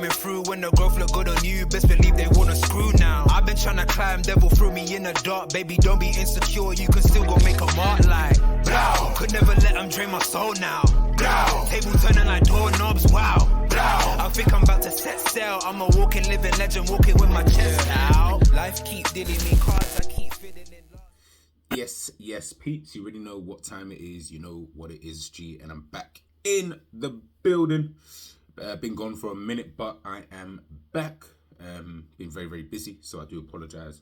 coming through when the growth look good on you. Best believe they wanna screw now. I've been trying to climb, devil threw me in the dark. Baby, don't be insecure, you can still go make a mark like blow. Could never let them drain my soul now. Blow. Table turning like doorknobs, wow. Blow. I think I'm about to set sail. I'm a walking, living legend, walking with my chest out. Life keep dealing me cards, I keep fitting in love. Yes, Pete's. You already know what time it is. You know what it is, G. And I'm back in the building. Been gone for a minute, but I am back. Been very, very busy, so I do apologize.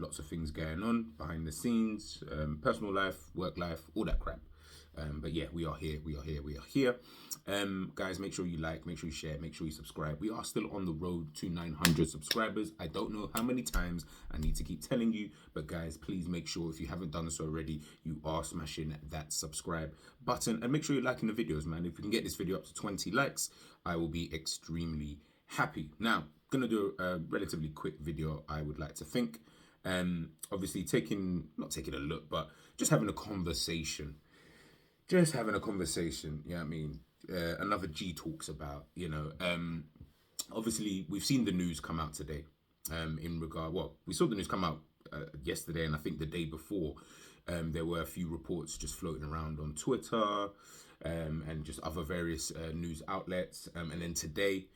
Lots of things going on behind the scenes, personal life, work life, all that crap. But yeah, we are here. Guys, make sure you like, make sure you share, make sure you subscribe. We are still on the road to 900 subscribers. I don't know how many times I need to keep telling you, but guys, please make sure if you haven't done so already, you are smashing that subscribe button, and make sure you're liking the videos, man. If we can get this video up to 20 likes, I will be extremely happy. Now, gonna do a relatively quick video, I would like to think. Obviously not taking a look, but just having a conversation. You know what I mean? Another G talks about, obviously we've seen the news come out today we saw the news come out yesterday, and I think the day before there were a few reports just floating around on Twitter and just other various news outlets, and then today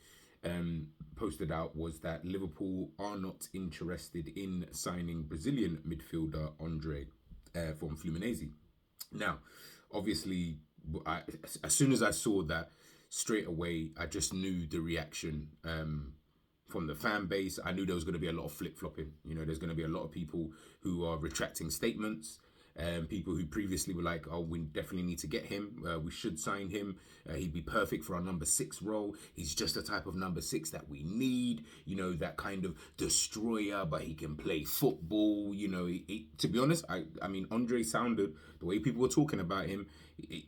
posted out was that Liverpool are not interested in signing Brazilian midfielder Andre from Fluminense. Now, obviously, as soon as I saw that, straight away, I just knew the reaction from the fan base. I knew there was going to be a lot of flip-flopping. There's going to be a lot of people who are retracting statements. People who previously were like, oh, we definitely need to get him. We should sign him. He'd be perfect for our number 6 role. He's just the type of number 6 that we need. That kind of destroyer, but he can play football. To be honest, I mean, Andre sounded, the way people were talking about him.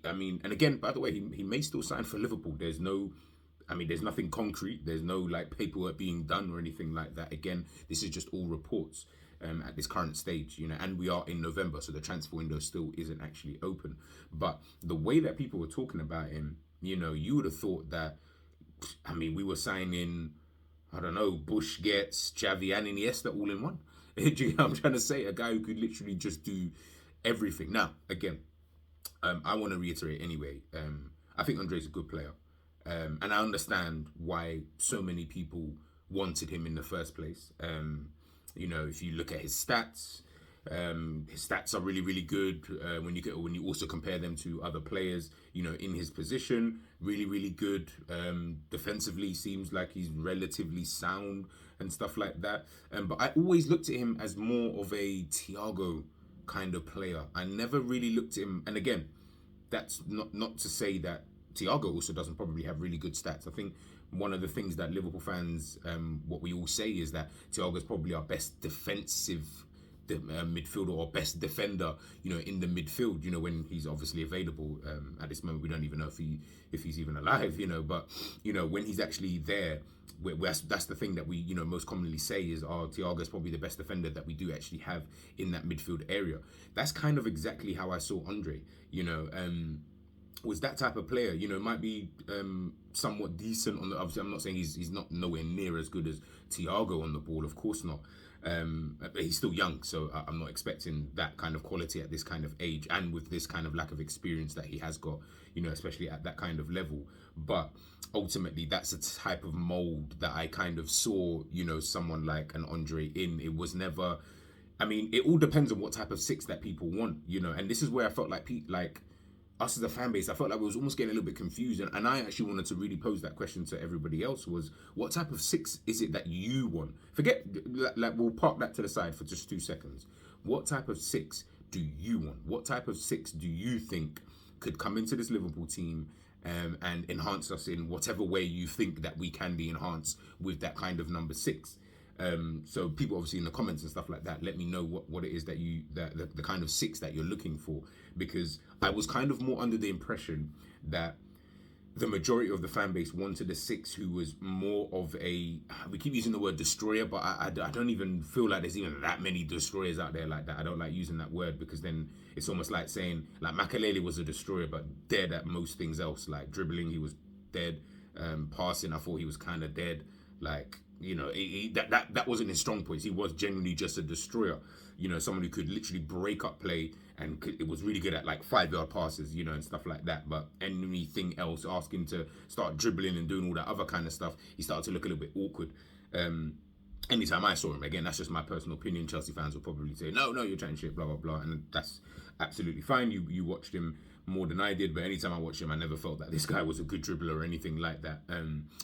And again, by the way, he may still sign for Liverpool. There's nothing concrete. There's no paperwork being done or anything like that. Again, this is just all reports. At this current stage, and we are in November, so the transfer window still isn't actually open. But the way that people were talking about him, you would have thought that, we were signing, I don't know, Busquets, Xavi and Iniesta all in one. Do you know what I'm trying to say? A guy who could literally just do everything. Now, again, I want to reiterate anyway, I think Andre's a good player. And I understand why so many people wanted him in the first place. If you look at his stats are really, really good. When you also compare them to other players, in his position, really, really good. Defensively, seems like he's relatively sound and stuff like that. But I always looked at him as more of a Thiago kind of player. I never really looked at him, and again, that's not to say that Thiago also doesn't probably have really good stats. I think one of the things that Liverpool fans, what we all say is that Thiago is probably our best defensive midfielder or best defender, in the midfield, when he's obviously available. At this moment, we don't even know if he's even alive, but, when he's actually there, that's the thing that we, most commonly say is, Thiago is probably the best defender that we do actually have in that midfield area. That's kind of exactly how I saw Andre, was that type of player, might be somewhat decent on the. Obviously, I'm not saying he's not nowhere near as good as Thiago on the ball, of course not. But he's still young, so I'm not expecting that kind of quality at this kind of age and with this kind of lack of experience that he has got, especially at that kind of level. But ultimately, that's a type of mold that I kind of saw, someone like an Andre in. It was never. It all depends on what type of 6 that people want, and this is where I felt like us as a fan base, I felt like we was almost getting a little bit confused, and I actually wanted to really pose that question to everybody else, was what type of 6 is it that you want? Forget, we'll park that to the side for just 2 seconds. What type of 6 do you want? What type of 6 do you think could come into this Liverpool team and enhance us in whatever way you think that we can be enhanced with that kind of number 6? So people obviously in the comments and stuff like that, let me know what it is that the kind of 6 that you're looking for, because I was kind of more under the impression that the majority of the fan base wanted a 6 who was more of a, we keep using the word destroyer, but I don't even feel like there's even that many destroyers out there like that. I don't like using that word, because then it's almost like saying, like, Makelele was a destroyer, but dead at most things else, like dribbling, he was dead. Passing, I thought he was kind of dead. Like, that wasn't his strong points. He was genuinely just a destroyer. Someone who could literally break up play, and it was really good at like 5-yard passes, and stuff like that. But anything else, asking to start dribbling and doing all that other kind of stuff, he started to look a little bit awkward. Anytime I saw him, again, that's just my personal opinion. Chelsea fans will probably say, no, you're chatting shit, blah, blah, blah. And that's absolutely fine. You watched him more than I did, but anytime I watched him, I never felt that this guy was a good dribbler or anything like that.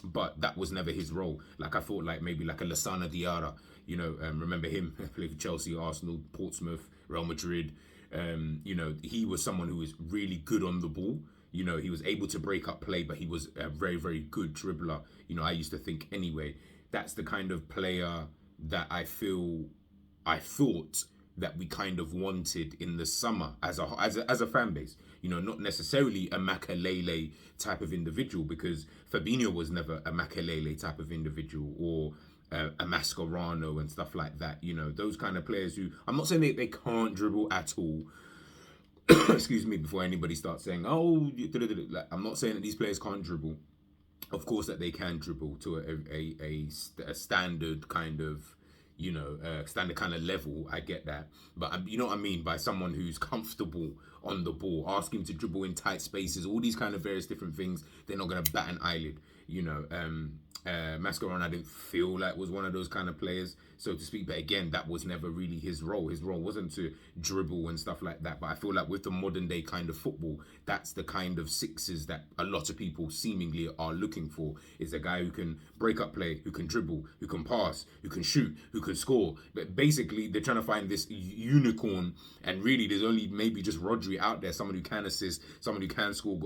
But that was never his role. Like, I thought like maybe like a Lassana Diarra, remember him, played for Chelsea, Arsenal, Portsmouth, Real Madrid. He was someone who was really good on the ball. He was able to break up play, but he was a very, very good dribbler. I used to think anyway, that's the kind of player that I thought that we kind of wanted in the summer as a fan base. Not necessarily a Makelele type of individual, because Fabinho was never a Makelele type of individual, or a Mascherano and stuff like that. Those kind of players who, I'm not saying they can't dribble at all. Excuse me, before anybody starts saying, oh, I'm not saying that these players can't dribble. Of course that they can dribble to a standard kind of, standard kind of level. I get that. But you know what I mean by someone who's comfortable on the ball, asking to dribble in tight spaces, all these kind of various different things, they're not going to bat an eyelid. Mascherano, I didn't feel like was one of those kind of players, so to speak. But again, that was never really his role. His role wasn't to dribble and stuff like that. But I feel like with the modern day kind of football, that's the kind of sixes that a lot of people seemingly are looking for. Is a guy who can break up play, who can dribble, who can pass, who can shoot, who can score. But basically, they're trying to find this unicorn, and really, there's only maybe just Rodri out there, someone who can assist, someone who can score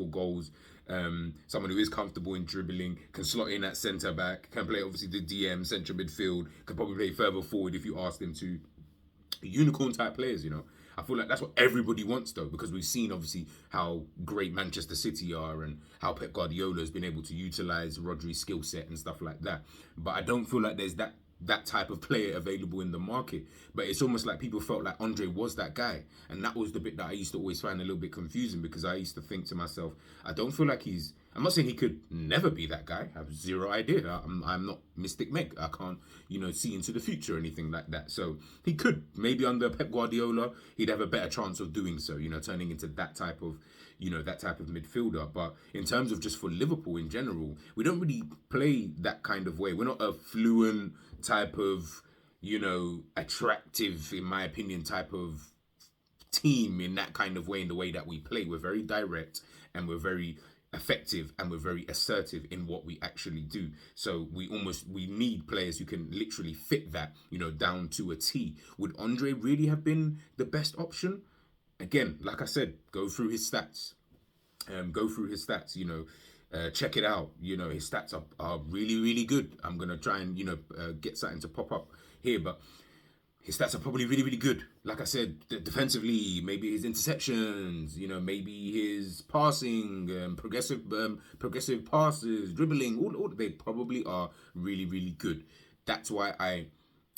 goals. Someone who is comfortable in dribbling, can slot in at centre back, can play obviously the DM, central midfield, can probably play further forward if you ask them to. Unicorn type players, I feel like that's what everybody wants though, because we've seen obviously how great Manchester City are and how Pep Guardiola has been able to utilise Rodri's skill set and stuff like that. But I don't feel like there's that type of player available in the market. But it's almost like people felt like Andre was that guy, and that was the bit that I used to always find a little bit confusing, because I used to think to myself, I don't feel like I'm not saying he could never be that guy. I have zero idea. I'm not Mystic Meg. I can't see into the future or anything like that. So he could, maybe under Pep Guardiola, he'd have a better chance of doing so, turning into that type of midfielder. But in terms of just for Liverpool in general, we don't really play that kind of way. We're not a fluent type of, attractive, in my opinion, type of team in that kind of way, in the way that we play. We're very direct, and we're very effective, and we're very assertive in what we actually do. So we need players who can literally fit that, down to a T. Would Andre really have been the best option? Again, like I said, go through his stats. Check it out. His stats are really, really good. I'm going to try and, get something to pop up here, but his stats are probably really, really good. Like I said, defensively, maybe his interceptions, maybe his passing, progressive passes, dribbling, all they probably are really, really good. That's why I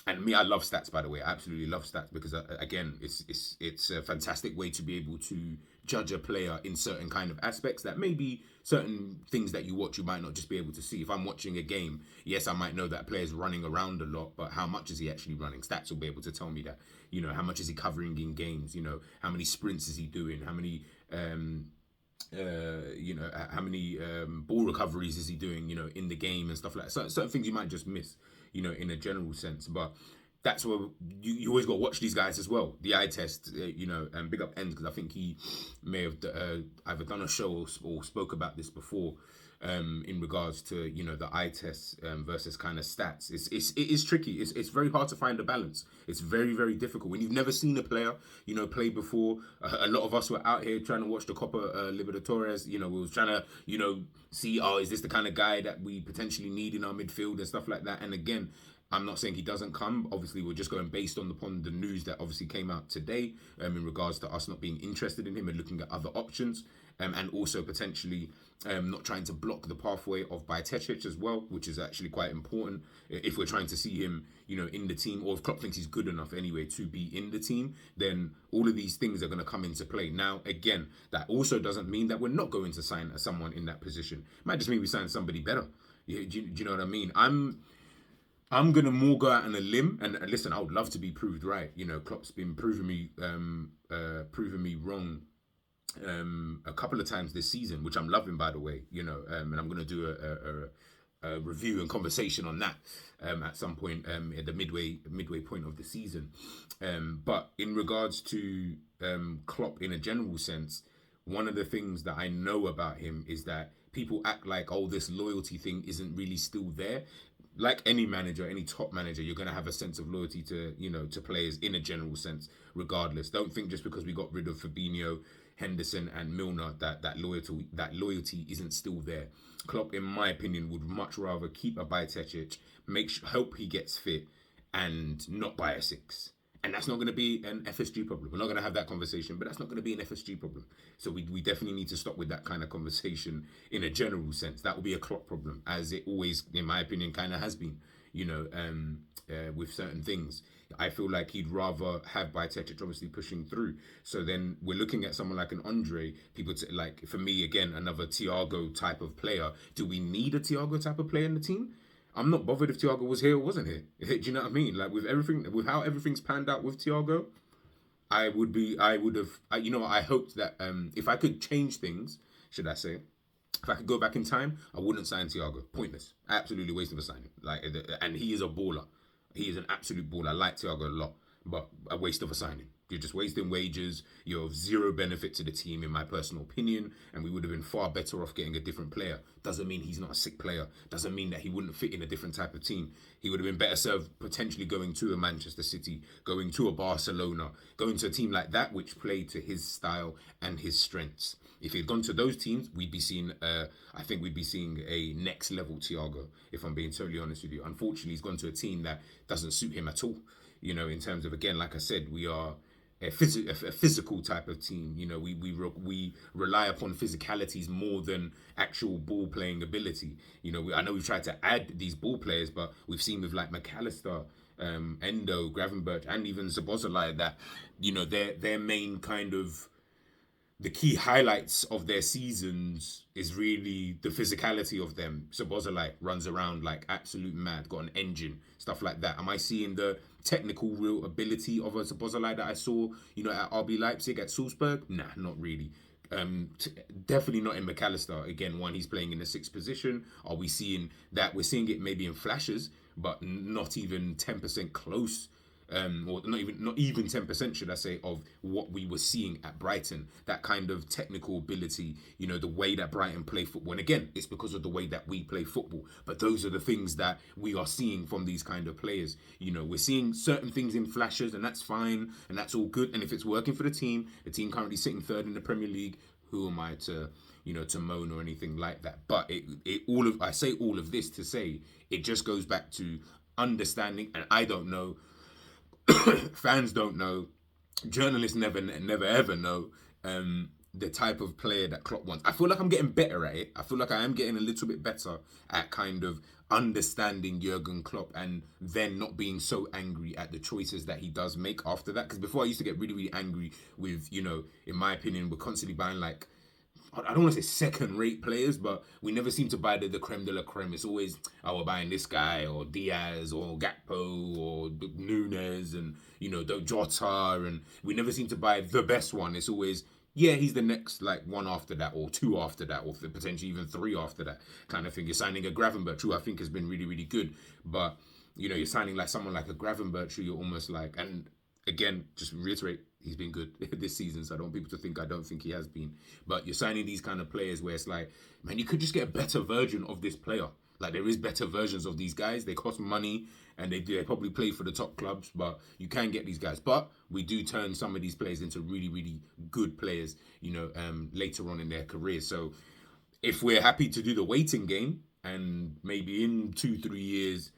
love stats, by the way. I absolutely love stats, because again, it's a fantastic way to be able to judge a player in certain kind of aspects that maybe certain things that you watch you might not just be able to see. If I'm watching a game, yes, I might know that a player's running around a lot, but how much is he actually running? Stats will be able to tell me that. How much is he covering in games? How many sprints is he doing? How many ball recoveries is he doing, in the game and stuff like that. So, certain things you might just miss, in a general sense. But that's where you always got to watch these guys as well. The eye test, and big up Ends, because I think he may have either done a show or spoke about this before, in regards to, the eye test versus kind of stats. It is tricky. It's very hard to find a balance. It's very, very difficult. When you've never seen a player, play before, a lot of us were out here trying to watch the Copa Libertadores. We was trying to, see, is this the kind of guy that we potentially need in our midfield and stuff like that. And again, I'm not saying he doesn't come. Obviously, we're just going based upon the news that obviously came out today in regards to us not being interested in him and looking at other options, and also potentially not trying to block the pathway of Bajcetic as well, which is actually quite important if we're trying to see him, in the team, or if Klopp thinks he's good enough anyway to be in the team. Then all of these things are going to come into play. Now, again, that also doesn't mean that we're not going to sign someone in that position. It might just mean we sign somebody better. Do you know what I mean? I'm gonna more go out on a limb, and listen, I would love to be proved right. Klopp's been proving me wrong a couple of times this season, which I'm loving, by the way. And I'm gonna do a review and conversation on that at some point at the midway point of the season. But in regards to Klopp in a general sense, one of the things that I know about him is that people act like, oh, this loyalty thing isn't really still there. Like any manager, any top manager, you're going to have a sense of loyalty to, to players in a general sense, regardless. Don't think just because we got rid of Fabinho, Henderson and Milner that loyalty isn't still there. Klopp, in my opinion, would much rather keep a Bajcetic, hope he gets fit, and not buy a 6. And that's not going to be an FSG problem. We're not going to have that conversation, but that's not going to be an FSG problem. So we definitely need to stop with that kind of conversation in a general sense. That will be a Klopp problem, as it always, in my opinion, kind of has been, with certain things. I feel like he'd rather have Bajcetic obviously pushing through. So then we're looking at someone like an Andre. Like, for me, again, another Thiago type of player. Do we need a Thiago type of player in the team? I'm not bothered if Thiago was here or wasn't here. Do you know what I mean? Like, with how everything's panned out with Thiago, I hoped that if I could change things, should I say, if I could go back in time, I wouldn't sign Thiago. Pointless. Absolutely waste of a signing. And he is a baller. He is an absolute baller. I like Thiago a lot, but a waste of a signing. You're just wasting wages. You're of zero benefit to the team, in my personal opinion, and we would have been far better off getting a different player. Doesn't mean he's not a sick player. Doesn't mean that he wouldn't fit in a different type of team. He would have been better served potentially going to a Manchester City, going to a Barcelona, going to a team like that, which played to his style and his strengths. If he'd gone to those teams, we'd be seeing, I think we'd be seeing a next level Thiago, if I'm being totally honest with you. Unfortunately, he's gone to a team that doesn't suit him at all. In terms of, again, like I said, we are a physical type of team. We rely upon physicalities more than actual ball playing ability. I know we've tried to add these ball players, but we've seen with like McAllister, Endo, Gravenberch, and even Szoboszlai that their main kind of the key highlights of their seasons is really the physicality of them. Szoboszlai runs around like absolute mad, got an engine, stuff like that. Am I seeing the technical real ability of a Szoboszlai that I saw, at RB Leipzig, at Salzburg? Nah, not really. Definitely not in McAllister. Again, he's playing in the 6th position. Are we seeing that? We're seeing it maybe in flashes, but not even 10% close. Or not even 10%, should I say, of what we were seeing at Brighton. That kind of technical ability, the way that Brighton play football. And again, it's because of the way that we play football. But those are the things that we are seeing from these kind of players. We're seeing certain things in flashes, and that's fine, and that's all good. And if it's working for the team currently sitting 3rd in the Premier League, who am I to moan or anything like that? But I say all of this to say it just goes back to understanding, and I don't know. Fans don't know, journalists never ever know the type of player that Klopp wants. I feel like I'm getting better at it. I feel like I am getting a little bit better at kind of understanding Jurgen Klopp and then not being so angry at the choices that he does make after that. Because before I used to get really, really angry with, in my opinion, we're constantly buying like, I don't want to say second-rate players, but we never seem to buy the creme de la creme. It's always, we're buying this guy, or Diaz, or Gakpo, or Nunes, and, Jota, and we never seem to buy the best one. It's always, he's the next, like, one after that, or 2 after that, or potentially even 3 after that kind of thing. You're signing a Gravenberch, who I think has been really, really good, but, you're signing like someone like a Gravenberch, who you're almost like, and again, just reiterate, he's been good this season, so I don't want people to think I don't think he has been. But you're signing these kind of players where it's like, man, you could just get a better version of this player. Like, there is better versions of these guys. They cost money, and they probably play for the top clubs, but you can get these guys. But we do turn some of these players into really, really good players, later on in their career. So if we're happy to do the waiting game, and maybe in 2-3 years,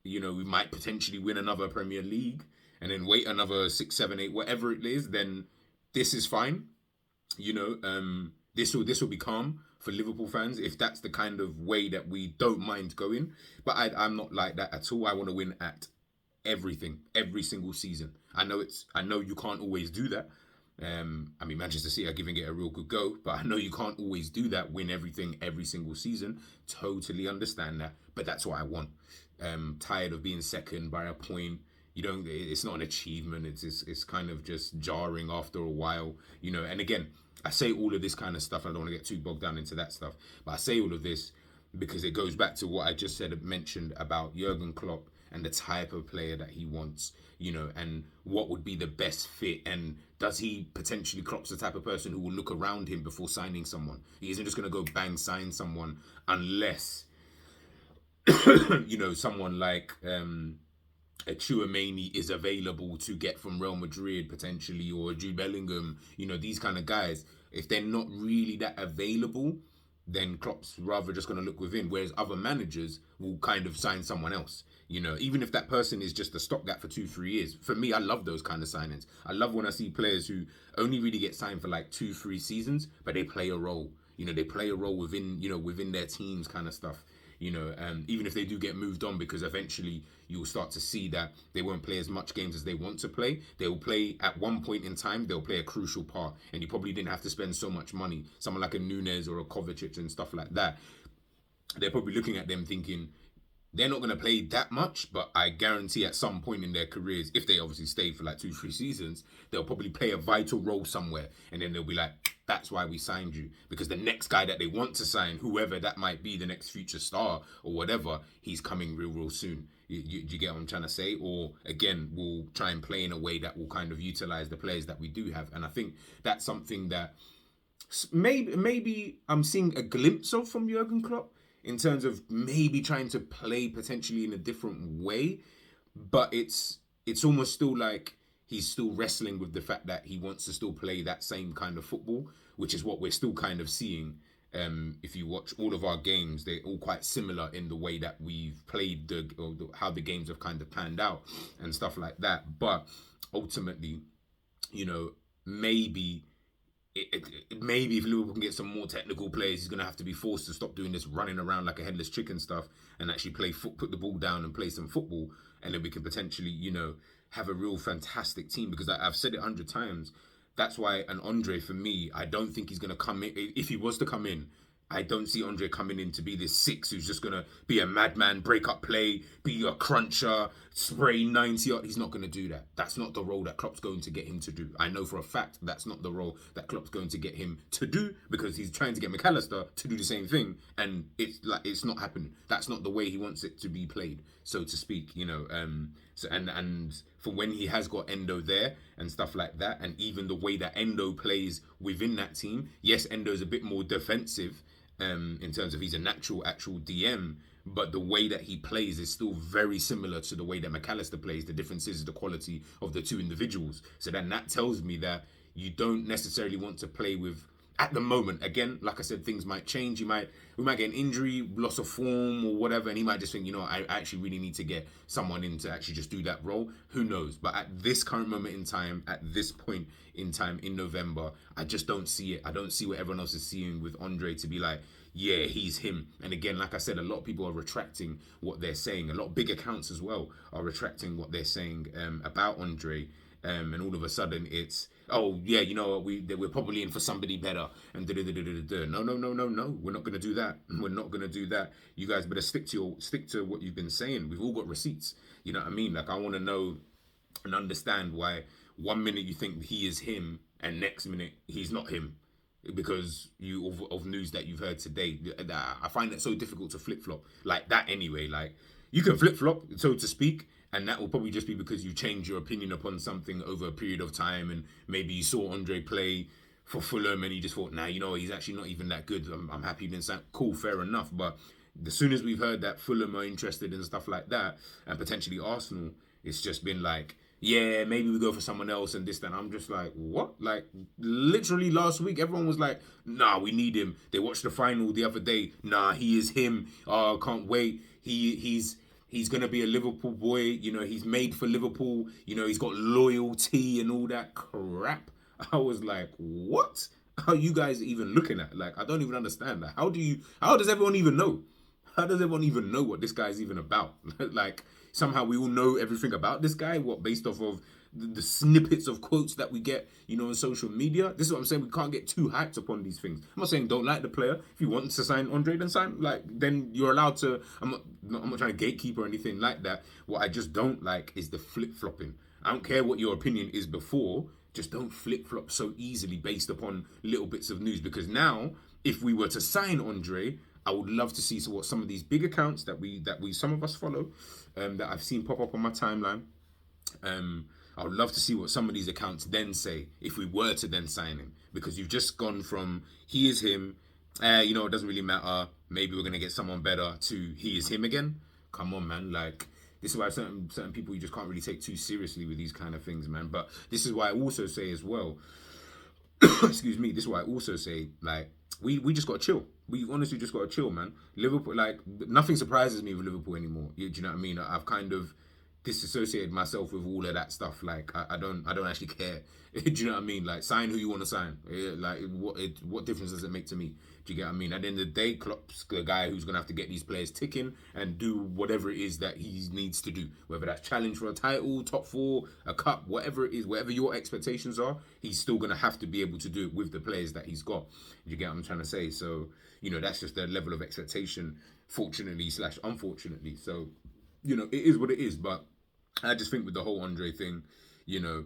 you know, we might potentially win another Premier League and then wait another 6, 7, 8, whatever it is, then this is fine. You know, this will be calm for Liverpool fans if that's the kind of way that we don't mind going. But I'm not like that at all. I want to win at everything, every single season. I know you can't always do that. I mean, Manchester City are giving it a real good go, but I know you can't always do that, win everything every single season. Totally understand that, but that's what I want. Tired of being second by a point. You don't. It's not an achievement. It's kind of just jarring after a while. You know. And again, I say all of this kind of stuff. I don't want to get too bogged down into that stuff, but I say all of this because it goes back to what I just mentioned about Jurgen Klopp and the type of player that he wants, you know, and what would be the best fit, and does he potentially, Klopp's the type of person who will look around him before signing someone. He isn't just going to go bang sign someone unless, you know, someone like a Chouameni is available to get from Real Madrid potentially, or Jude Bellingham, you know, these kind of guys. If they're not really that available, then Klopp's rather just going to look within, whereas other managers will kind of sign someone else. You know, even if that person is just a stopgap for 2-3 years. For me, I love those kind of signings. I love when I see players who only really get signed for like 2-3 seasons, but they play a role. You know, they play a role within, you know, within their teams kind of stuff. You know, even if they do get moved on, because eventually you'll start to see that they won't play as much games as they want to play. They will play at one point in time, they'll play a crucial part, and you probably didn't have to spend so much money. Someone like a Nunes or a Kovacic and stuff like that, they're probably looking at them thinking, they're not going to play that much, but I guarantee at some point in their careers, if they obviously stay for like 2-3 seasons, they'll probably play a vital role somewhere. And then they'll be like, that's why we signed you. Because the next guy that they want to sign, whoever that might be, the next future star or whatever, he's coming real soon. You get what I'm trying to say? Or again, we'll try and play in a way that will kind of utilize the players that we do have. And I think that's something that maybe I'm seeing a glimpse of from Jurgen Klopp, in terms of maybe trying to play potentially in a different way, but it's almost still like he's still wrestling with the fact that he wants to still play that same kind of football, which is what we're still kind of seeing. If you watch all of our games, they're all quite similar in the way that we've played how the games have kind of panned out and stuff like that. But ultimately, you know, maybe if Liverpool can get some more technical players, he's going to have to be forced to stop doing this running around like a headless chicken stuff and actually put the ball down and play some football. And then we can potentially, you know, have a real fantastic team, because I've said it 100 times. That's why an Andre, for me, I don't think he's going to come in. If he was to come in, I don't see Andre coming in to be this 6 who's just going to be a madman, break up play, be a cruncher, spray 90 yards. He's not going to do that. That's not the role that Klopp's going to get him to do. I know for a fact that's not the role that Klopp's going to get him to do, because he's trying to get McAllister to do the same thing, and it's not happening. That's not the way he wants it to be played, so to speak, you know. So and for when he has got Endo there and stuff like that, and even the way that Endo plays within that team, yes, Endo's a bit more defensive, in terms of he's an actual DM, but the way that he plays is still very similar to the way that McAllister plays. The difference is the quality of the two individuals. So then that tells me that you don't necessarily want to play with, at the moment, again, like I said, things might change. We might get an injury, loss of form or whatever, and he might just think, you know, I actually really need to get someone in to actually just do that role. Who knows? But at this current moment in time, at this point in time in November, I just don't see it. I don't see what everyone else is seeing with Andre to be like, yeah, he's him. And again, like I said, a lot of people are retracting what they're saying. A lot of big accounts as well are retracting what they're saying about Andre. And all of a sudden it's, oh yeah, you know what, we're probably in for somebody better, and no, we're not going to do that. We're not going to do that. You guys better stick to what you've been saying. We've all got receipts, you know what I mean? Like, I want to know and understand why 1 minute you think he is him and next minute he's not him, because of news that you've heard today. I find that so difficult to flip-flop like that anyway. Like, you can flip-flop, so to speak, and that will probably just be because you change your opinion upon something over a period of time, and maybe you saw Andre play for Fulham and you just thought, nah, you know, he's actually not even that good. I'm happy he didn't sound cool, fair enough. But as soon as we've heard that Fulham are interested in stuff like that, and potentially Arsenal, it's just been like, yeah, maybe we go for someone else and this, that. I'm just like, what? Like, literally last week, everyone was like, nah, we need him. They watched the final the other day. Nah, he is him. Oh, can't wait. He's He's going to be a Liverpool boy. You know, he's made for Liverpool. You know, he's got loyalty and all that crap. I was like, what are you guys even looking at? Like, I don't even understand that. How does everyone even know? How does everyone even know what this guy's even about? Like, somehow we all know everything about this guy. What, based off of the snippets of quotes that we get, you know, on social media? This is what I'm saying. We can't get too hyped upon these things. I'm not saying don't like the player. If you want to sign Andre, then sign. Like, then you're allowed to. I'm not trying to gatekeep or anything like that. What I just don't like is the flip flopping. I don't care what your opinion is before. Just don't flip flop so easily based upon little bits of news. Because now, if we were to sign Andre, I would love to see what some of these big accounts that we some of us follow, that I've seen pop up on my timeline. I would love to see what some of these accounts then say if we were to then sign him, because you've just gone from he is him, you know, it doesn't really matter, maybe we're gonna get someone better, to he is him again. Come on, man. Like, this is why certain people you just can't really take too seriously with these kind of things, man. But this is why I also say as well, excuse me, this is why I also say, like, we just got to chill. We honestly just got to chill, man. Liverpool, like, nothing surprises me with Liverpool anymore. Do you know what I mean? I've kind of disassociated myself with all of that stuff. Like, I don't actually care. Do you know what I mean? Like, sign who you want to sign. Like, what difference does it make to me? Do you get what I mean? At the end of the day, Klopp's the guy who's going to have to get these players ticking and do whatever it is that he needs to do. Whether that's challenge for a title, top four, a cup, whatever it is, whatever your expectations are, he's still going to have to be able to do it with the players that he's got. Do you get what I'm trying to say? So, you know, that's just the level of expectation, fortunately / unfortunately. So, you know, it is what it is. But I just think with the whole Andre thing, you know,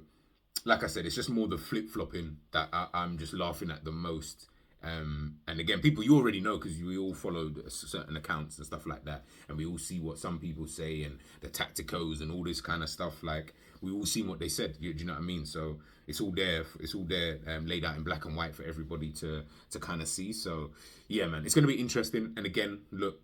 like I said, it's just more the flip-flopping that I'm just laughing at the most. And again, people, you already know, because we all follow certain accounts and stuff like that, and we all see what some people say and the tacticos and all this kind of stuff. Like, we all seen what they said. Do you know what I mean? So it's all there. It's all there, laid out in black and white for everybody to kind of see. So yeah, man, it's gonna be interesting. And again, look,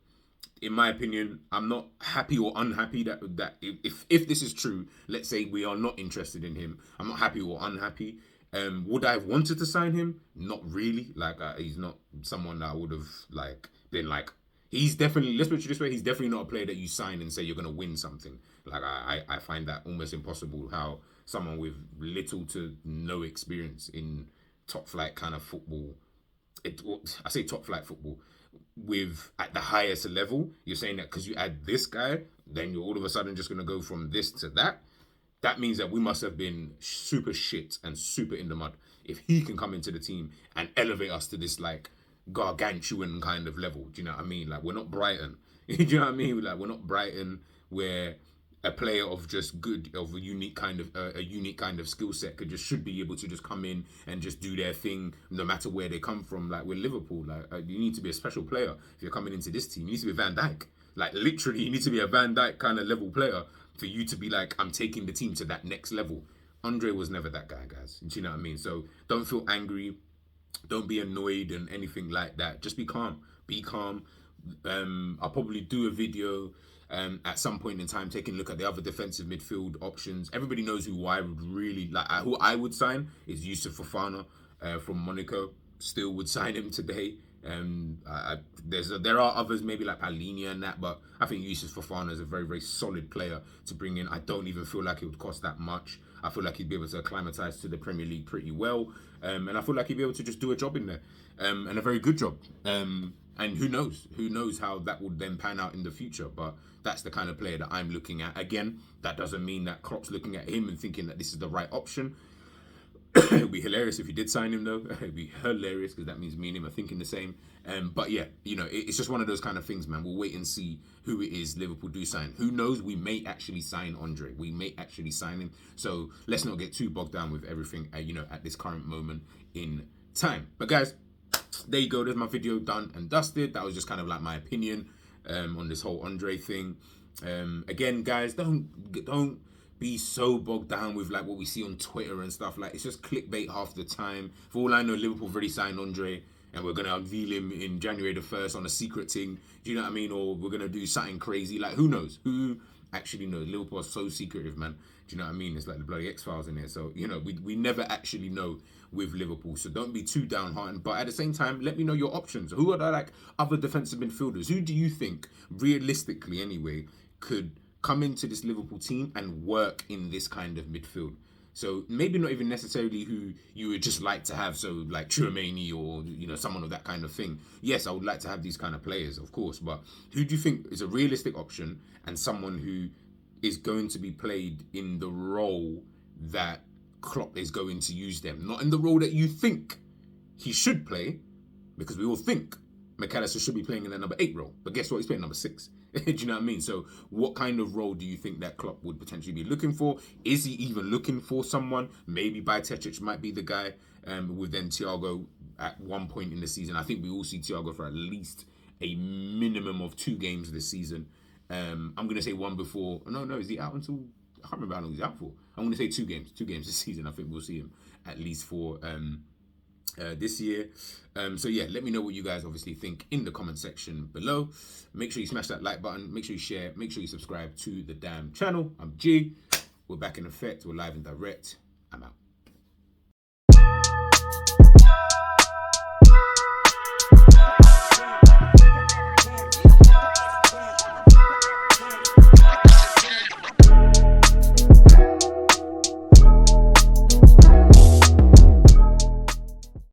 in my opinion, I'm not happy or unhappy that if this is true, let's say we are not interested in him, I'm not happy or unhappy. Would I have wanted to sign him? Not really. Like, he's not someone that I would have, like, been like, he's definitely, let's put it this way, he's definitely not a player that you sign and say you're going to win something. Like, I find that almost impossible, how someone with little to no experience in top flight kind of football, I say top flight football, with at the highest level, you're saying that because you add this guy, then you're all of a sudden just going to go from this to that. That means that we must have been super shit and super in the mud if he can come into the team and elevate us to this, like, gargantuan kind of level. Do you know what I mean? Like, we're not Brighton. Do you know what I mean? Like, we're not Brighton, where a player of just good, of a unique kind of skill set should be able to just come in and just do their thing no matter where they come from. Like, with Liverpool, like, you need to be a special player if you're coming into this team. You need to be Van Dijk. Like, literally, you need to be a Van Dijk kind of level player for you to be like, I'm taking the team to that next level. Andre was never that guy, guys. Do you know what I mean? So don't feel angry. Don't be annoyed and anything like that. Just be calm. Be calm. I'll probably do a video at some point in time taking a look at the other defensive midfield options. Everybody knows who I would really like. Who I would sign is Yusuf Fofana from Monaco. Still would sign him today. There are others, maybe like Palhinha and that, but I think Yusuf Fofana is a very, very solid player to bring in. I don't even feel like it would cost that much. I feel like he'd be able to acclimatise to the Premier League pretty well, and I feel like he'd be able to just do a job in there, and a very good job. And who knows how that would then pan out in the future. But that's the kind of player that I'm looking at. Again, that doesn't mean that Klopp's looking at him and thinking that this is the right option. It would be hilarious if he did sign him, though. It would be hilarious, because that means me and him are thinking the same. But yeah, you know, it's just one of those kind of things, man. We'll wait and see who it is Liverpool do sign. Who knows? We may actually sign Andre. We may actually sign him. So let's not get too bogged down with everything, you know, at this current moment in time. But guys, there you go. There's my video done and dusted. That was just kind of like my opinion on this whole Andre thing. Again, guys, don't be so bogged down with like what we see on Twitter and stuff. Like, it's just clickbait half the time. For all I know, Liverpool have already signed Andre, and we're gonna unveil him in January the 1st on a secret thing. Do you know what I mean? Or we're gonna do something crazy. Like, who knows? Who actually knows? Liverpool are so secretive, man. Do you know what I mean? It's like the bloody X-Files in here. So, you know, we never actually know with Liverpool. So don't be too downhearted. But at the same time, let me know your options. Who are the like other defensive midfielders? Who do you think, realistically anyway, could come into this Liverpool team and work in this kind of midfield. So maybe not even necessarily who you would just like to have, so like Tchouaméni or someone of that kind of thing. Yes, I would like to have these kind of players, of course, but who do you think is a realistic option and someone who is going to be played in the role that Klopp is going to use them, not in the role that you think he should play, because we all think McAllister should be playing in the number 8 role, but guess what? He's playing number 6. Do you know what I mean? So what kind of role do you think that Klopp would potentially be looking for? Is he even looking for someone? Maybe Bajcetic might be the guy, with then Thiago at one point in the season. I think we all see Thiago for at least a minimum of 2 games this season. I'm going to say one before. No, is he out until... I can't remember how long he's out for. I'm going to say 2 games. 2 games this season. I think we'll see him at least for... this year. So yeah, let me know what you guys obviously think in the comment section below. Make sure you smash that like button. Make sure you share. Make sure you subscribe to the damn channel. I'm G. We're back in effect. We're live and direct. I'm out.